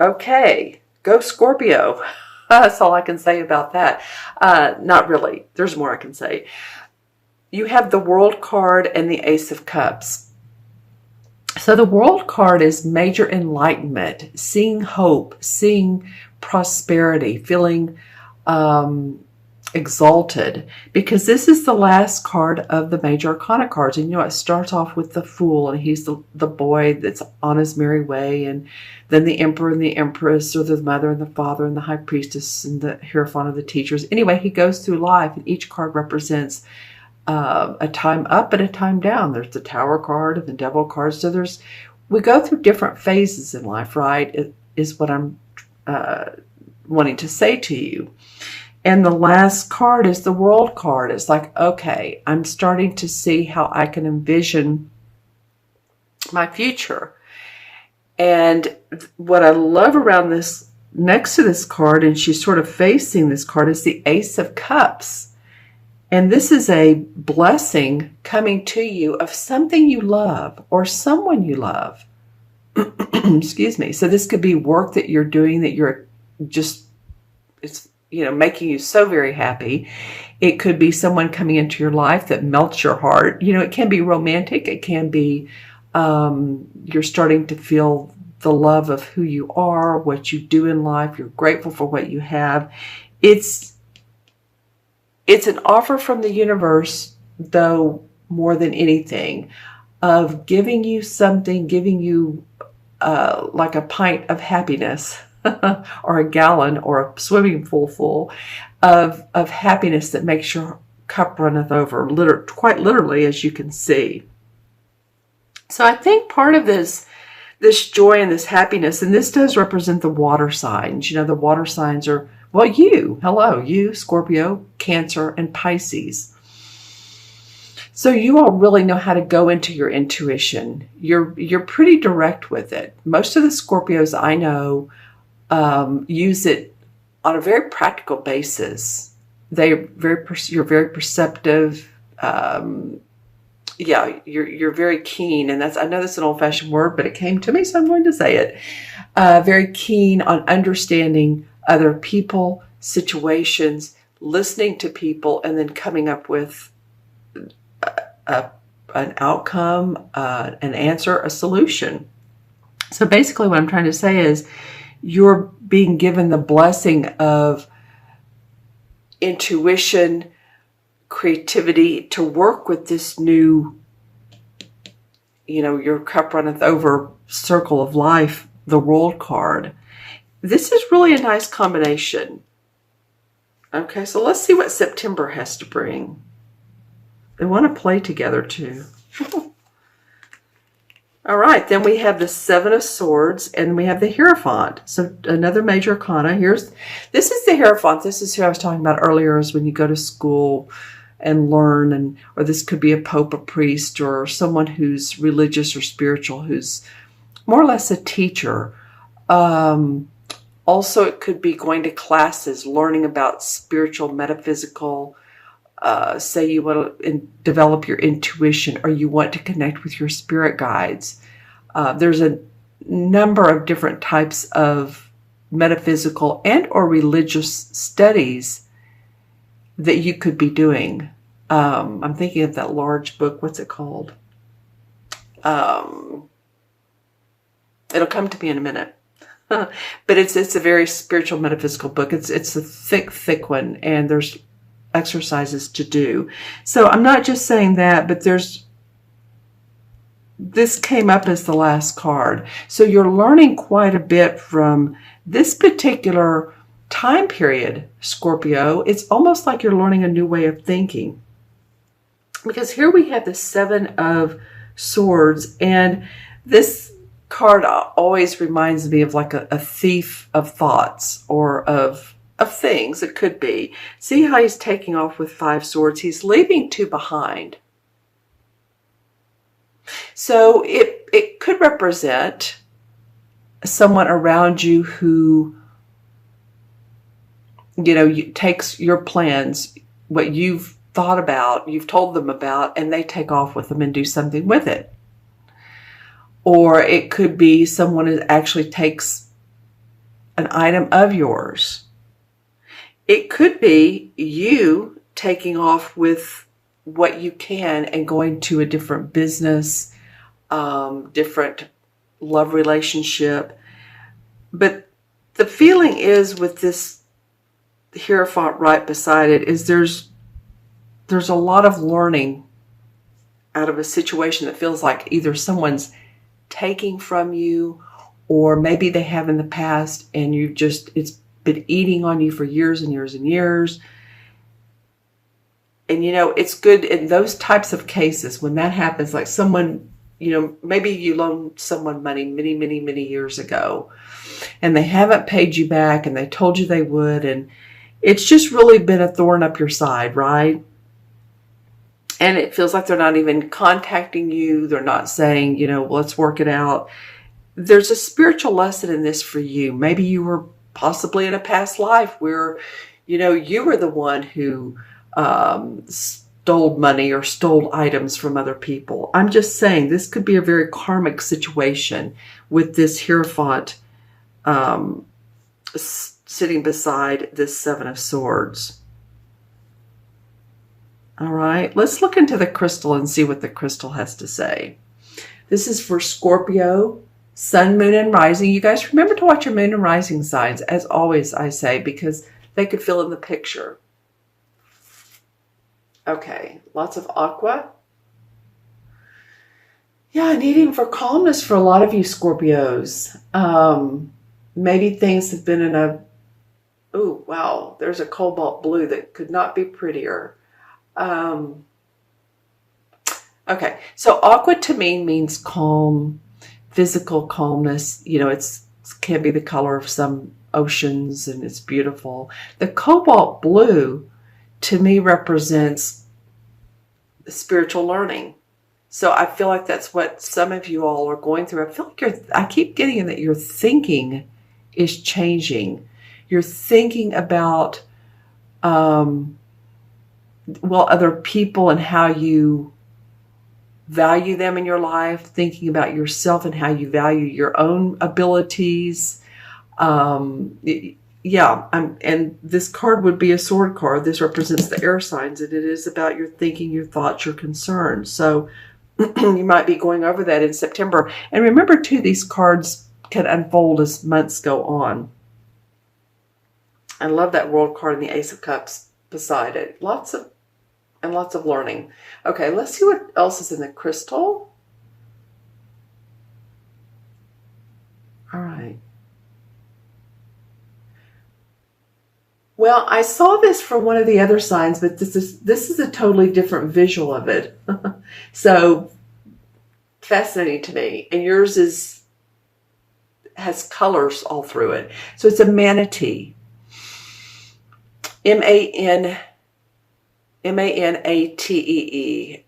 Okay, go Scorpio. That's all I can say about that. Not really. There's more I can say. You have the World card and the Ace of Cups. So the World card is major enlightenment, seeing hope, seeing prosperity, feeling exalted, because this is the last card of the major arcana cards. And it starts off with the Fool, and he's the boy that's on his merry way, and then the Emperor and the Empress, or the Mother and the Father and the High Priestess and the Hierophant of the Teachers. Anyway, he goes through life, and each card represents a time up and a time down. There's the Tower card and the Devil card. So we go through different phases in life, right? It is what I'm wanting to say to you. And the last card is the World card. It's like, okay, I'm starting to see how I can envision my future. And what I love around this, next to this card, and she's sort of facing this card, is the Ace of Cups. And this is a blessing coming to you of something you love or someone you love. Excuse me. So this could be work that you're doing that you're just, it's, making you so very happy. It could be someone coming into your life that melts your heart. It can be romantic. It can be you're starting to feel the love of who you are, what you do in life. You're grateful for what you have. It's an offer from the universe, though, more than anything, of giving you something, giving you like a pint of happiness. Or a gallon or a swimming pool full of happiness that makes your cup runneth over, quite literally, as you can see. So I think part of this joy and this happiness, and this does represent the water signs. The water signs are, well, you, Scorpio, Cancer, and Pisces. So you all really know how to go into your intuition. You're pretty direct with it. Most of the Scorpios I know use it on a very practical basis. You're very perceptive. You're very keen, and I know that's an old-fashioned word, but it came to me, so I'm going to say it. Very keen on understanding other people, situations, listening to people, and then coming up with an outcome, an answer, a solution. So basically, what I'm trying to say is, you're being given the blessing of intuition, creativity to work with this new, your cup runneth over circle of life, the World card. This is really a nice combination. Okay, so let's see what September has to bring. They want to play together too. All right, then we have the Seven of Swords, and we have the Hierophant. So another major arcana. This is the Hierophant. This is who I was talking about earlier, is when you go to school and learn, or this could be a pope, a priest, or someone who's religious or spiritual, who's more or less a teacher. Also, it could be going to classes, learning about spiritual, metaphysical. Say you want to develop your intuition, or you want to connect with your spirit guides. There's a number of different types of metaphysical and or religious studies that you could be doing. I'm thinking of that large book. What's it called? It'll come to me in a minute. But it's a very spiritual, metaphysical book. It's a thick one, and there's exercises to do. So I'm not just saying that, but this came up as the last card. So you're learning quite a bit from this particular time period, Scorpio. It's almost like you're learning a new way of thinking. Because here we have the Seven of Swords, and this card always reminds me of like a thief of thoughts, or of things. It could be. See how he's taking off with 5 swords. He's leaving 2 behind. So it could represent someone around you who, takes your plans, what you've thought about, you've told them about, and they take off with them and do something with it. Or it could be someone who actually takes an item of yours. It could be you taking off with what you can and going to a different business, different love relationship. But the feeling is with this Hierophant right beside it is there's a lot of learning out of a situation that feels like either someone's taking from you, or maybe they have in the past and it's been eating on you for years and years and years. And it's good in those types of cases when that happens, like someone, maybe you loaned someone money many, many, many years ago and they haven't paid you back and they told you they would. And it's just really been a thorn up your side, right? And it feels like they're not even contacting you. They're not saying, let's work it out. There's a spiritual lesson in this for you. Maybe you were possibly in a past life where, you were the one who stole money or stole items from other people. I'm just saying this could be a very karmic situation with this Hierophant sitting beside this Seven of Swords. All right, let's look into the crystal and see what the crystal has to say. This is for Scorpio, Sun, Moon, and Rising. You guys remember to watch your Moon and Rising signs, as always I say, because they could fill in the picture. Okay, lots of aqua. Yeah, needing for calmness for a lot of you Scorpios. Maybe things have been in a... Oh, wow, there's a cobalt blue that could not be prettier. Okay, so aqua to me means calm, physical calmness. It can be the color of some oceans and it's beautiful. The cobalt blue to me represents spiritual learning. So I feel like that's what some of you all are going through. I feel like I keep getting that your thinking is changing. You're thinking about other people and how you value them in your life, thinking about yourself and how you value your own abilities. And this card would be a sword card. This represents the air signs, and it is about your thinking, your thoughts, your concerns. So you might be going over that in September. And remember, too, these cards can unfold as months go on. I love that World card and the Ace of Cups beside it. Lots of learning. Okay, let's see what else is in the crystal. All right. Well, I saw this for one of the other signs, but this is a totally different visual of it. So fascinating to me. And yours has colors all through it. So it's a manatee. M-A-N-A-T-E-E.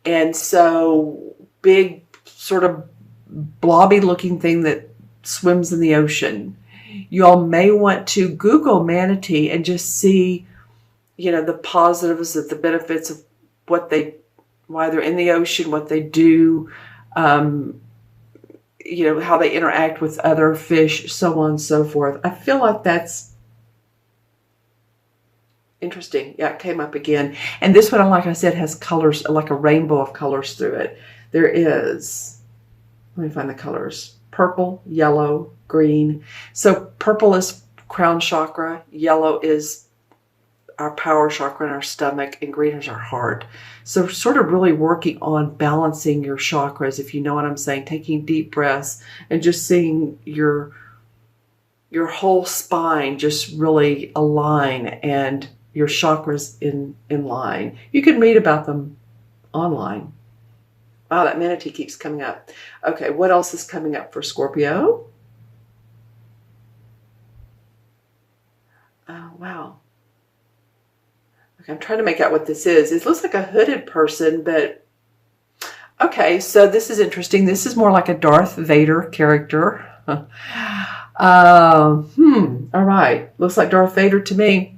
And so big, sort of blobby looking thing that swims in the ocean. You all may want to Google manatee and just see, the positives of the benefits of why they're in the ocean, what they do, how they interact with other fish, so on and so forth. I feel like that's interesting. Yeah, it came up again. And this one, like I said, has colors, like a rainbow of colors through it. There is, let me find the colors, purple, yellow, green. So purple is crown chakra, yellow is our power chakra in our stomach, and green is our heart. So sort of really working on balancing your chakras, if you know what I'm saying, taking deep breaths and just seeing your whole spine just really align and your chakras in line. You can read about them online. Wow, that manatee keeps coming up. Okay, what else is coming up for Scorpio? Oh, wow. Okay, I'm trying to make out what this is. It looks like a hooded person, but... Okay, so this is interesting. This is more like a Darth Vader character. All right. Looks like Darth Vader to me.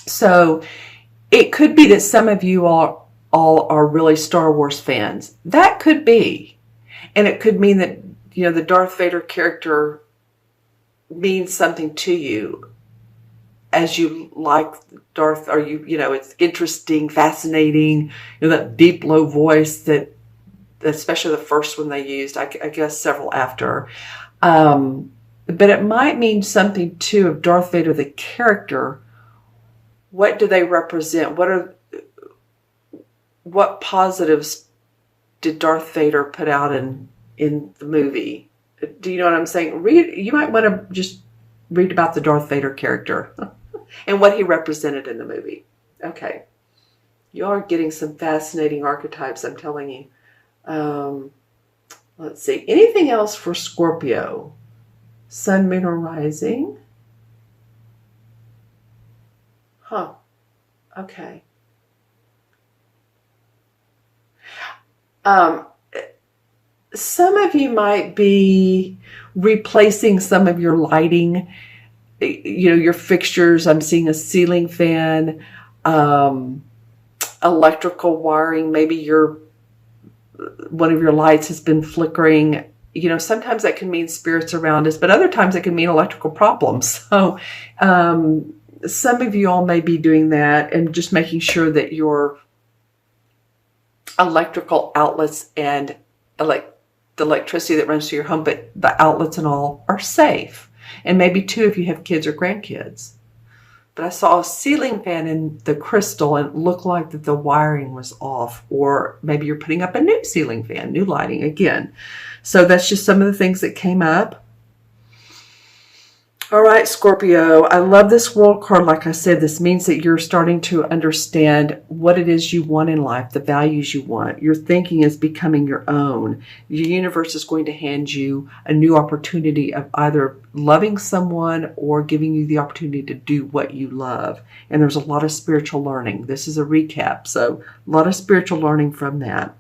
So it could be that some of you all are really Star Wars fans. That could be. And it could mean that, the Darth Vader character means something to you as you like Darth, or it's interesting, fascinating, that deep, low voice that, especially the first one they used, I guess several after. But it might mean something too of Darth Vader, the character. What do they represent? What positives did Darth Vader put out in the movie? Do you know what I'm saying? You might want to just read about the Darth Vader character and what he represented in the movie. Okay. You are getting some fascinating archetypes, I'm telling you. Let's see. Anything else for Scorpio? Sun, Moon, or Rising? Huh. Okay. Some of you might be replacing some of your lighting, your fixtures. I'm seeing a ceiling fan, electrical wiring. Maybe one of your lights has been flickering. Sometimes that can mean spirits around us, but other times it can mean electrical problems. So some of you all may be doing that and just making sure that your electrical outlets and the electricity that runs through your home, but the outlets and all are safe. And maybe too if you have kids or grandkids. But I saw a ceiling fan in the crystal and it looked like that the wiring was off, or maybe you're putting up a new ceiling fan, new lighting again. So that's just some of the things that came up. All right, Scorpio, I love this World card. Like I said, this means that you're starting to understand what it is you want in life, the values you want. Your thinking is becoming your own. Your universe is going to hand you a new opportunity of either loving someone or giving you the opportunity to do what you love. And there's a lot of spiritual learning. This is a recap, so a lot of spiritual learning from that.